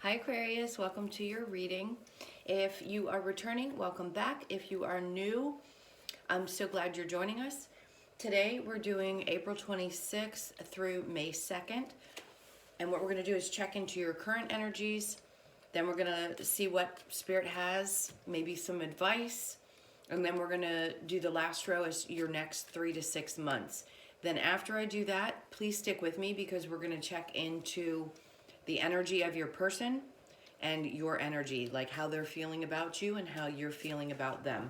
Hi Aquarius, welcome to your reading. If you are returning, welcome back. If you are new, I'm so glad you're joining us. Today we're doing April 26th through May 2nd. And what we're going to do is check into your current energies. Then we're going to see what Spirit has, maybe some advice. And then we're going to do the last row as your next 3 to 6 months. Then after I do that, please stick with me because we're going to check into the energy of your person and your energy, like how they're feeling about you and how you're feeling about them,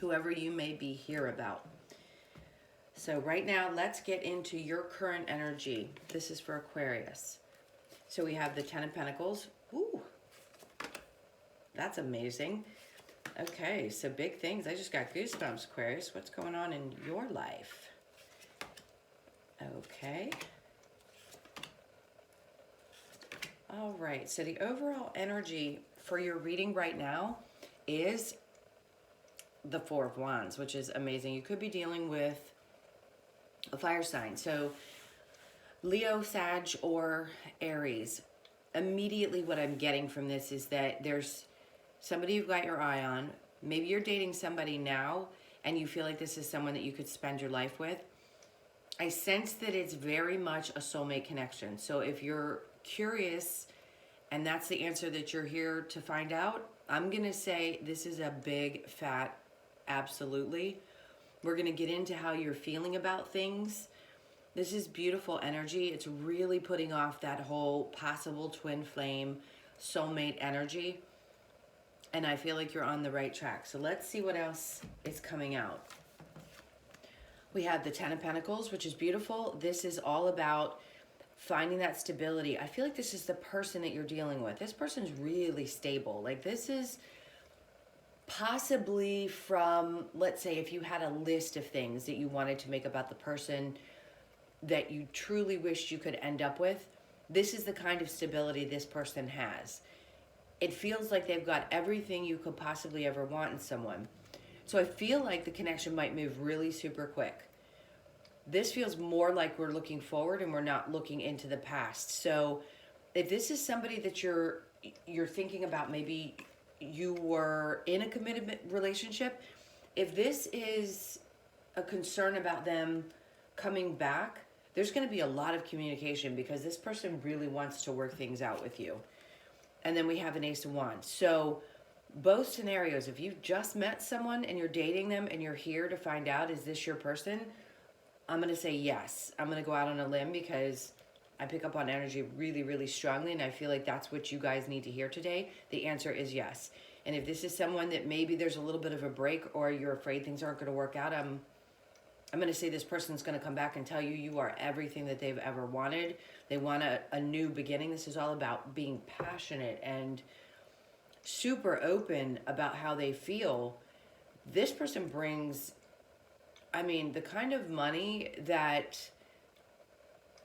whoever you may be here about. So right now, let's get into your current energy. This is for Aquarius. So we have the Ten of Pentacles. Ooh, that's amazing. Okay, so big things. I just got goosebumps, Aquarius. What's going on in your life? Okay. All right, so the overall energy for your reading right now is the Four of Wands, which is amazing. You could be dealing with a fire sign. So Leo, Sag, or Aries. Immediately what I'm getting from this is that there's somebody you've got your eye on. Maybe you're dating somebody now and you feel like this is someone that you could spend your life with. I sense that it's very much a soulmate connection. So if you're curious and that's the answer that you're here to find out, I'm going to say this is a big, fat absolutely. We're going to get into how you're feeling about things. This is beautiful energy. It's really putting off that whole possible twin flame soulmate energy. And I feel like you're on the right track. So let's see what else is coming out. We have the Ten of Pentacles, which is beautiful. This is all about finding that stability. I feel like this is the person that you're dealing with. This person's really stable. Like this is possibly from, let's say, if you had a list of things that you wanted to make about the person that you truly wished you could end up with, this is the kind of stability this person has. It feels like they've got everything you could possibly ever want in someone. So I feel like the connection might move really super quick. This feels more like we're looking forward and we're not looking into the past. So if this is somebody that you're thinking about, maybe you were in a committed relationship, if this is a concern about them coming back, there's going to be a lot of communication because this person really wants to work things out with you. And then we have an Ace of Wands. So both scenarios, if you've just met someone and you're dating them and you're here to find out, is this your person? I'm going to say yes. I'm going to go out on a limb because I pick up on energy really, really strongly. And I feel like that's what you guys need to hear today. The answer is yes. And if this is someone that maybe there's a little bit of a break or you're afraid things aren't going to work out, I'm going to say this person's going to come back and tell you you are everything that they've ever wanted. They want a new beginning. This is all about being passionate and super open about how they feel. This person brings, I mean, the kind of money that,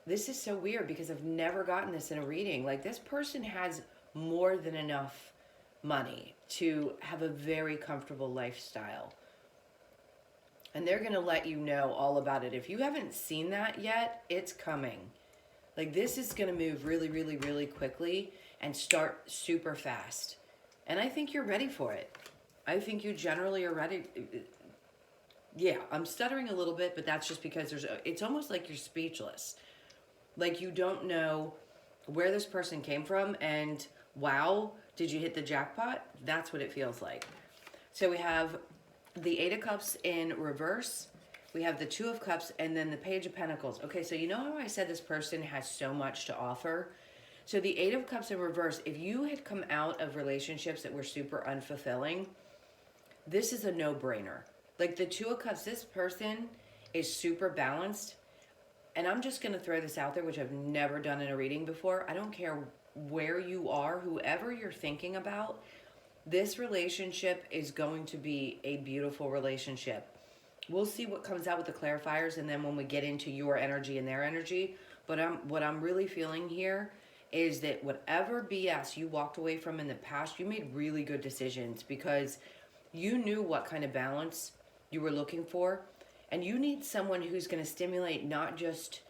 this is so weird because I've never gotten this in a reading. Like this person has more than enough money to have a very comfortable lifestyle. And they're going to let you know all about it. If you haven't seen that yet, it's coming. Like this is going to move really, really, really quickly and start super fast. And I think you're ready for it. I think you generally are ready. Yeah, I'm stuttering a little bit, but that's just because it's almost like you're speechless. Like you don't know where this person came from and wow, did you hit the jackpot? That's what it feels like. So we have the Eight of Cups in reverse. We have the Two of Cups and then the Page of Pentacles. Okay, so you know how I said this person has so much to offer? So the Eight of Cups in reverse, if you had come out of relationships that were super unfulfilling, this is a no-brainer. Like the Two of Cups, this person is super balanced. And I'm just going to throw this out there, which I've never done in a reading before. I don't care where you are, whoever you're thinking about, this relationship is going to be a beautiful relationship. We'll see what comes out with the clarifiers and then when we get into your energy and their energy. But what I'm really feeling here is that whatever BS you walked away from in the past, you made really good decisions because you knew what kind of balance you were looking for. And you need someone who's going to stimulate not just,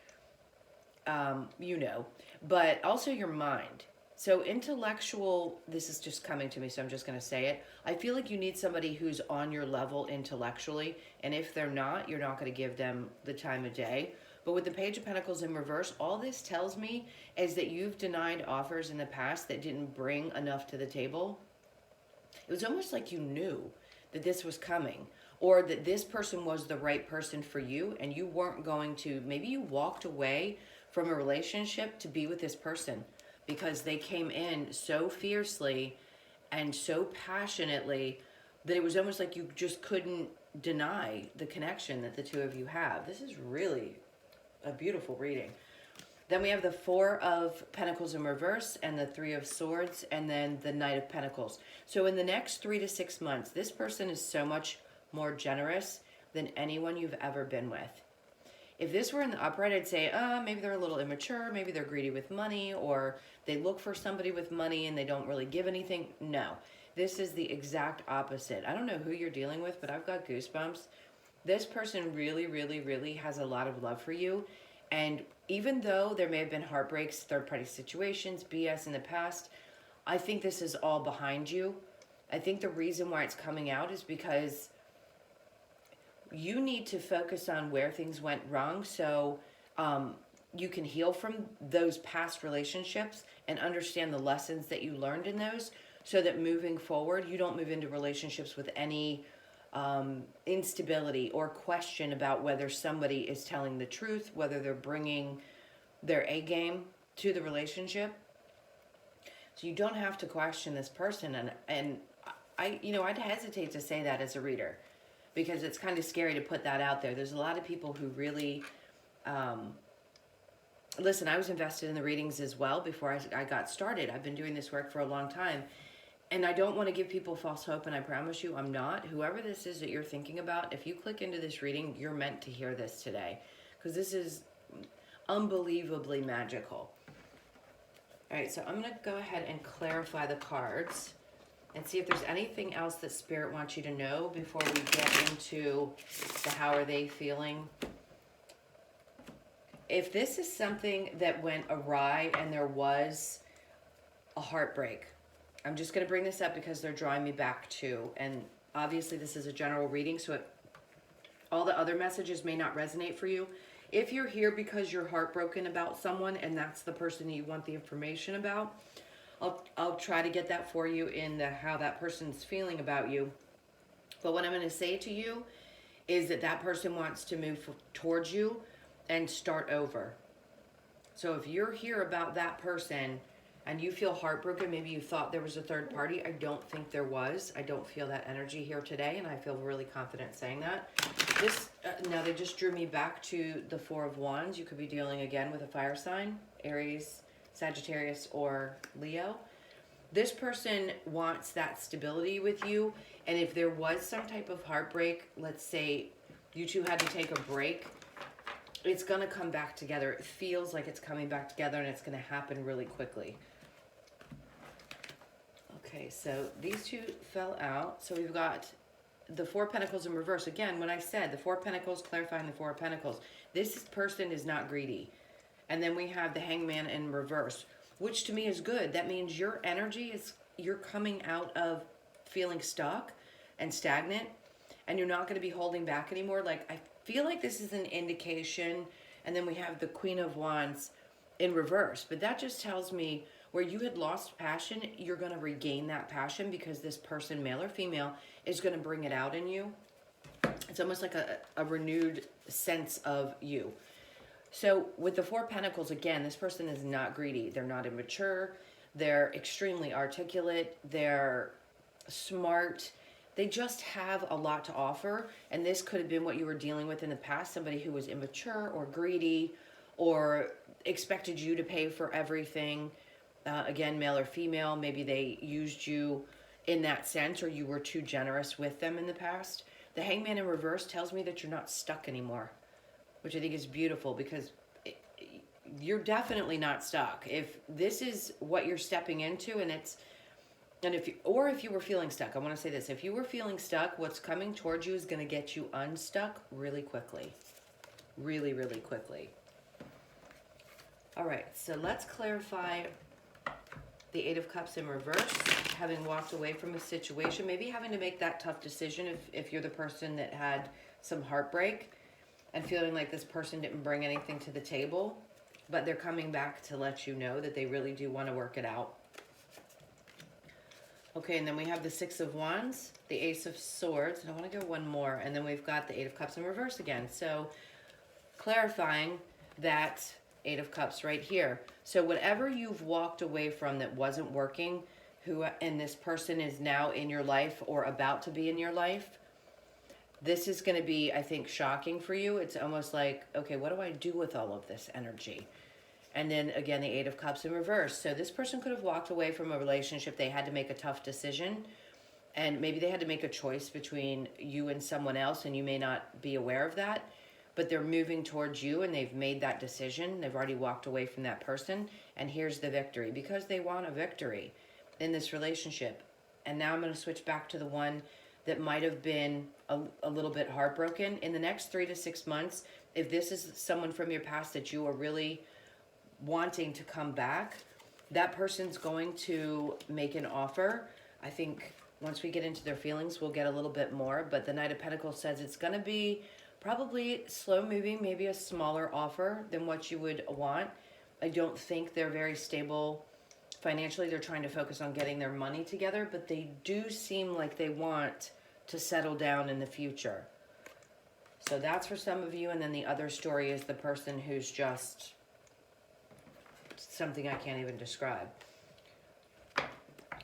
but also your mind. So intellectual, this is just coming to me, so I'm just going to say it. I feel like you need somebody who's on your level intellectually, and if they're not, you're not going to give them the time of day. But with the Page of Pentacles in reverse, all this tells me is that you've denied offers in the past that didn't bring enough to the table. It was almost like you knew that this was coming, or that this person was the right person for you, and you weren't going to, maybe you walked away from a relationship to be with this person because they came in so fiercely and so passionately that it was almost like you just couldn't deny the connection that the two of you have. This is really a beautiful reading. Then we have the Four of Pentacles in reverse and the Three of Swords and then the Knight of Pentacles. So in the next 3 to 6 months, this person is so much more generous than anyone you've ever been with. If this were in the upright, I'd say, maybe they're a little immature, maybe they're greedy with money, or they look for somebody with money and they don't really give anything. No, this is the exact opposite. I don't know who you're dealing with, but I've got goosebumps. This person really, really, really has a lot of love for you. And even though there may have been heartbreaks, third-party situations, BS in the past, I think this is all behind you. I think the reason why it's coming out is because you need to focus on where things went wrong so you can heal from those past relationships and understand the lessons that you learned in those so that moving forward, you don't move into relationships with any instability or question about whether somebody is telling the truth, whether they're bringing their A game to the relationship. So you don't have to question this person. And I'd hesitate to say that as a reader, because it's kind of scary to put that out there. There's a lot of people who really, listen, I was invested in the readings as well before I got started. I've been doing this work for a long time. And I don't want to give people false hope, and I promise you I'm not. Whoever this is that you're thinking about, if you click into this reading, you're meant to hear this today, because this is unbelievably magical. All right, so I'm going to go ahead and clarify the cards and see if there's anything else that Spirit wants you to know before we get into the how are they feeling. If this is something that went awry and there was a heartbreak, I'm just going to bring this up because they're drawing me back to, and obviously this is a general reading, so all the other messages may not resonate for you. If you're here because you're heartbroken about someone and that's the person you want the information about, I'll try to get that for you in the how that person's feeling about you. But what I'm going to say to you is that that person wants to move towards you and start over. So if you're here about that person and you feel heartbroken, maybe you thought there was a third party. I don't think there was. I don't feel that energy here today, and I feel really confident saying that. This now they just drew me back to the Four of Wands. You could be dealing again with a fire sign, Aries, Sagittarius, or Leo. This person wants that stability with you, and if there was some type of heartbreak, let's say you two had to take a break, it's going to come back together. It feels like it's coming back together, and it's going to happen really quickly. Okay, so these two fell out. So we've got the Four of Pentacles in reverse. Again, when I said the Four of Pentacles, clarifying the Four of Pentacles, this person is not greedy. And then we have the Hangman in reverse, which to me is good. That means your energy is, you're coming out of feeling stuck and stagnant, and you're not going to be holding back anymore. Like, I feel like this is an indication. And then we have the Queen of Wands in reverse, but that just tells me where you had lost passion, you're going to regain that passion because this person, male or female, is going to bring it out in you. It's almost like a renewed sense of you. So with the Four of Pentacles, again, this person is not greedy. They're not immature. They're extremely articulate. They're smart. They just have a lot to offer. And this could have been what you were dealing with in the past. Somebody who was immature or greedy or expected you to pay for everything. Again, male or female, maybe they used you in that sense, or you were too generous with them in the past. The Hangman in reverse tells me that you're not stuck anymore, which I think is beautiful, because you're definitely not stuck. If this is what you're stepping into, if you were feeling stuck, I want to say this: if you were feeling stuck, what's coming towards you is going to get you unstuck really quickly, really, really quickly. All right, so let's clarify the Eight of Cups in reverse, having walked away from a situation, maybe having to make that tough decision if you're the person that had some heartbreak and feeling like this person didn't bring anything to the table, but they're coming back to let you know that they really do want to work it out. Okay, and then we have the Six of Wands, the Ace of Swords, and I want to go one more, and then we've got the Eight of Cups in reverse again. So clarifying that Eight of Cups right here. So whatever you've walked away from that wasn't working, and this person is now in your life or about to be in your life, this is going to be, I think, shocking for you. It's almost like, okay, what do I do with all of this energy? And then again, the Eight of Cups in reverse. So this person could have walked away from a relationship. They had to make a tough decision, and maybe they had to make a choice between you and someone else, and you may not be aware of that, but they're moving towards you and they've made that decision. They've already walked away from that person, and here's the victory, because they want a victory in this relationship. And now I'm going to switch back to the one that might have been a little bit heartbroken. In the next 3 to 6 months, if this is someone from your past that you are really wanting to come back, that person's going to make an offer. I think once we get into their feelings, we'll get a little bit more, but the Knight of Pentacles says it's going to be probably slow moving, maybe a smaller offer than what you would want. I don't think they're very stable financially. They're trying to focus on getting their money together, but they do seem like they want to settle down in the future. So that's for some of you. And then the other story is the person who's just something I can't even describe.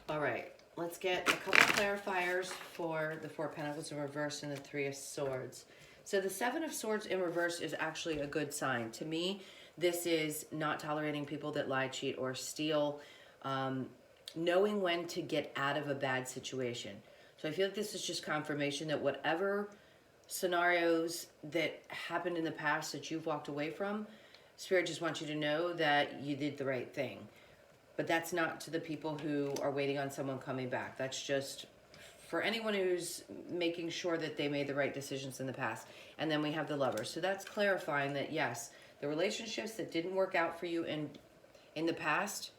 All right, let's get a couple of clarifiers for the Four of Pentacles in reverse and the Three of Swords. So the Seven of Swords in reverse is actually a good sign. To me, this is not tolerating people that lie, cheat, or steal, knowing when to get out of a bad situation. So I feel like this is just confirmation that whatever scenarios that happened in the past that you've walked away from, Spirit just wants you to know that you did the right thing. But that's not to the people who are waiting on someone coming back. That's just for anyone who's making sure that they made the right decisions in the past. And then we have the Lovers. So that's clarifying that, yes, the relationships that didn't work out for you in the past,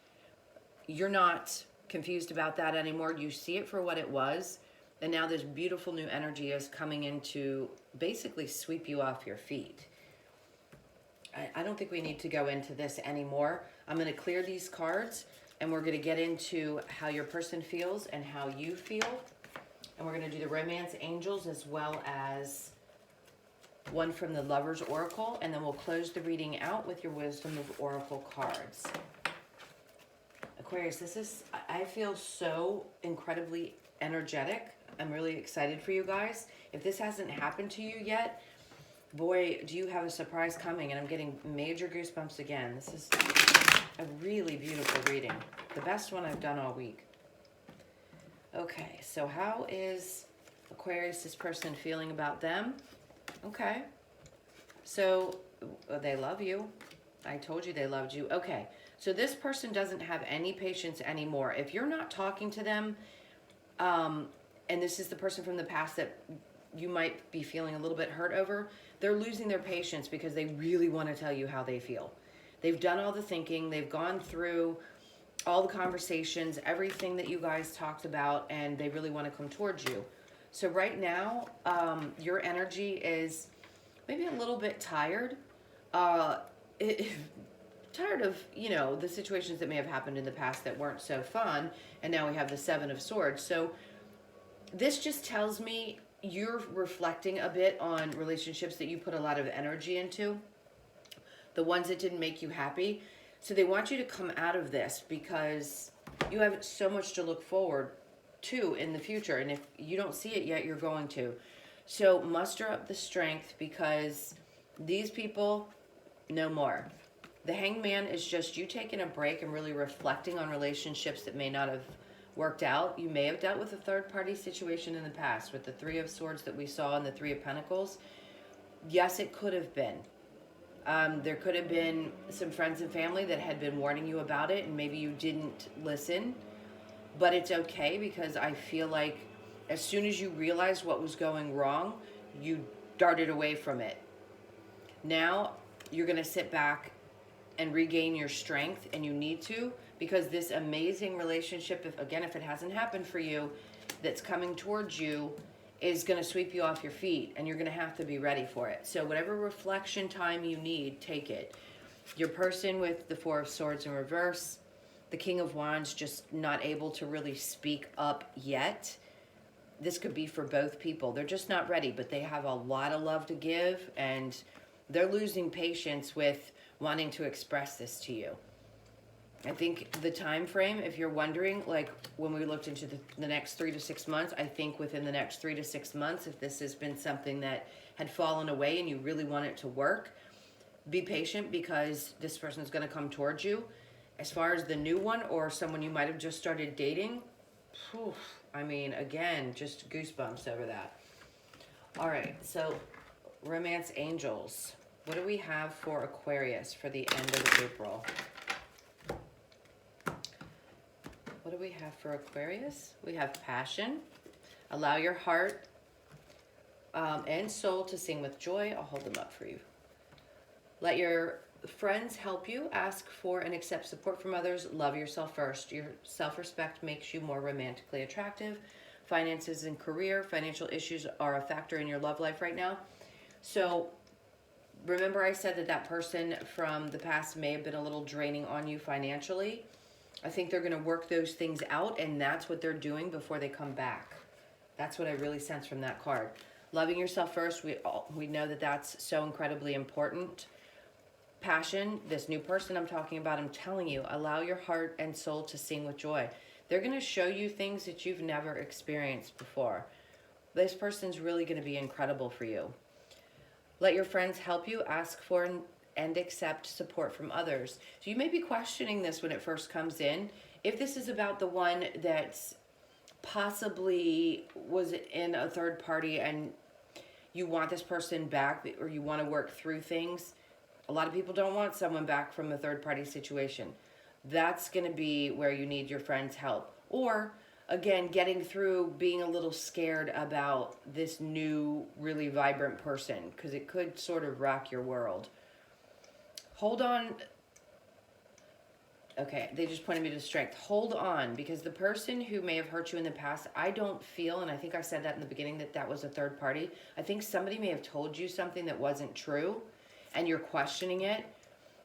you're not confused about that anymore. You see it for what it was. And now this beautiful new energy is coming in to basically sweep you off your feet. I don't think we need to go into this anymore. I'm going to clear these cards, and we're going to get into how your person feels and how you feel. And we're going to do the Romance Angels as well as one from the Lovers Oracle. And then we'll close the reading out with your Wisdom of Oracle cards. Aquarius, I feel so incredibly energetic. I'm really excited for you guys. If this hasn't happened to you yet, boy, do you have a surprise coming. And I'm getting major goosebumps again. This is a really beautiful reading. The best one I've done all week. Okay, so how is Aquarius, this person, feeling about them? Okay. So they love you. I told you they loved you. Okay, so this person doesn't have any patience anymore. If you're not talking to them, and this is the person from the past that you might be feeling a little bit hurt over, they're losing their patience because they really want to tell you how they feel. They've done all the thinking. They've gone through all the conversations, everything that you guys talked about, and they really want to come towards you. So right now, your energy is maybe a little bit tired. Tired of, the situations that may have happened in the past that weren't so fun. And now we have the Seven of Swords. So this just tells me you're reflecting a bit on relationships that you put a lot of energy into, the ones that didn't make you happy. So they want you to come out of this because you have so much to look forward to in the future. And if you don't see it yet, you're going to. So muster up the strength because these people, no more. The Hangman is just you taking a break and really reflecting on relationships that may not have worked out. You may have dealt with a third-party situation in the past with the Three of Swords that we saw and the Three of Pentacles. Yes, it could have been. There could have been some friends and family that had been warning you about it, and maybe you didn't listen. But it's okay because I feel like as soon as you realized what was going wrong, you darted away from it. Now you're going to sit back and regain your strength, and you need to, because this amazing relationship, if it hasn't happened for you, that's coming towards you is going to sweep you off your feet, and you're going to have to be ready for it. So whatever reflection time you need, take it. Your person with the Four of Swords in reverse, the King of Wands just not able to really speak up yet. This could be for both people. They're just not ready, but they have a lot of love to give, and they're losing patience with wanting to express this to you. I think the time frame, if you're wondering, like when we looked into the next 3 to 6 months, I think within the next 3 to 6 months, if this has been something that had fallen away and you really want it to work, be patient, because this person is going to come towards you. As far as the new one or someone you might have just started dating, I mean, again, just goosebumps over that. All right, so romance angels. What do we have for Aquarius for the end of April? What do we have for Aquarius? We have passion. Allow your heart and soul to sing with joy. I'll hold them up for you. Let your friends help you. Ask for and accept support from others. Love yourself first. Your self-respect makes you more romantically attractive. Finances and career. Financial issues are a factor in your love life right now. So remember I said that person from the past may have been a little draining on you financially. I think they're going to work those things out, and that's what they're doing before they come back. That's what I really sense from that card. Loving yourself first, we know that that's so incredibly important. Passion, this new person I'm talking about, I'm telling you, allow your heart and soul to sing with joy. They're going to show you things that you've never experienced before. This person's really going to be incredible for you. Let your friends help you. Ask for and accept support from others. So you may be questioning this when it first comes in. If this is about the one that's possibly was in a third party and you want this person back, or you want to work through things, a lot of people don't want someone back from a third party situation. That's going to be where you need your friends' help. Or again, getting through being a little scared about this new really vibrant person, because it could sort of rock your world. Hold on. Okay, they just pointed me to strength. Hold on, because the person who may have hurt you in the past, I don't feel, and I think I said that in the beginning, that was a third party. I think somebody may have told you something that wasn't true, and you're questioning it.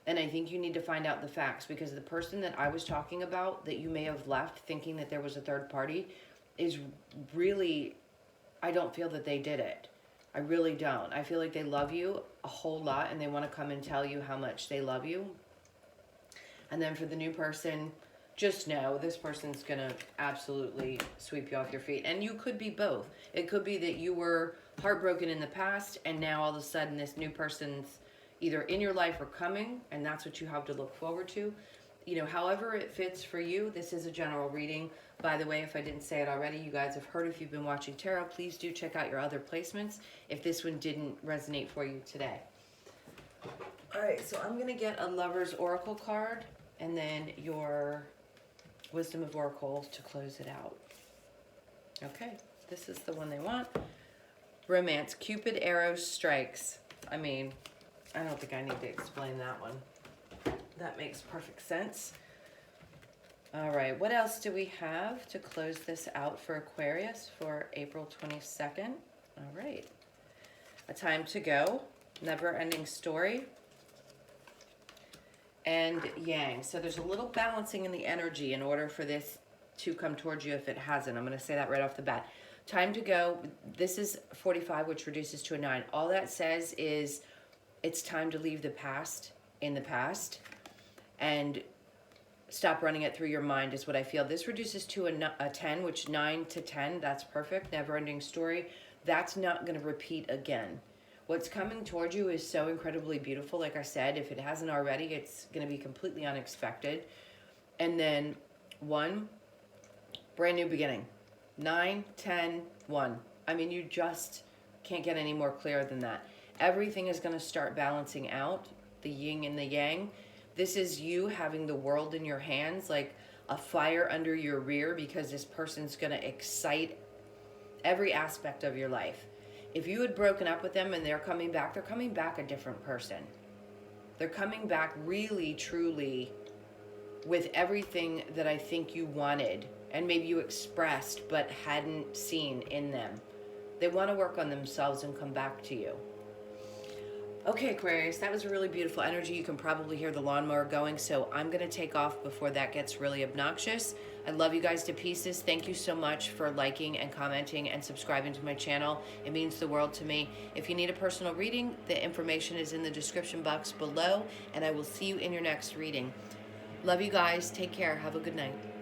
And I think you need to find out the facts, because the person that I was talking about that you may have left thinking that there was a third party is really, I don't feel that they did it. I really don't. I feel like they love you a whole lot, and they want to come and tell you how much they love you. And then for the new person, just know this person's going to absolutely sweep you off your feet. And you could be both. It could be that you were heartbroken in the past, and now all of a sudden this new person's either in your life or coming, and that's what you have to look forward to. You know, however it fits for you. This is a general reading. By the way, if I didn't say it already, you guys have heard, if you've been watching tarot, please do check out your other placements if this one didn't resonate for you today. All right, so I'm going to get a Lover's Oracle card and then your Wisdom of Oracle to close it out. Okay, this is the one they want. Romance. Cupid arrows strikes. I mean, I don't think I need to explain that one. That makes perfect sense. All right, what else do we have to close this out for Aquarius for April 22nd? All right. A Time to Go. Never-ending story. And Yang. So there's a little balancing in the energy in order for this to come towards you if it hasn't. I'm going to say that right off the bat. Time to Go. This is 45, which reduces to a 9. All that says is it's time to leave the past in the past and stop running it through your mind is what I feel. This reduces to a 10, which 9 to 10, that's perfect. Never-ending story. That's not going to repeat again. What's coming towards you is so incredibly beautiful. Like I said, if it hasn't already, it's going to be completely unexpected. And then 1, brand new beginning. 9, 10, 1. I mean, you just can't get any more clear than that. Everything is going to start balancing out, the yin and the yang. This is you having the world in your hands, like a fire under your rear, because this person's going to excite every aspect of your life. If you had broken up with them and they're coming back a different person. They're coming back really, truly with everything that I think you wanted and maybe you expressed but hadn't seen in them. They want to work on themselves and come back to you. Okay, Aquarius, that was a really beautiful energy. You can probably hear the lawnmower going, so I'm going to take off before that gets really obnoxious. I love you guys to pieces. Thank you so much for liking and commenting and subscribing to my channel. It means the world to me. If you need a personal reading, the information is in the description box below, and I will see you in your next reading. Love you guys. Take care. Have a good night.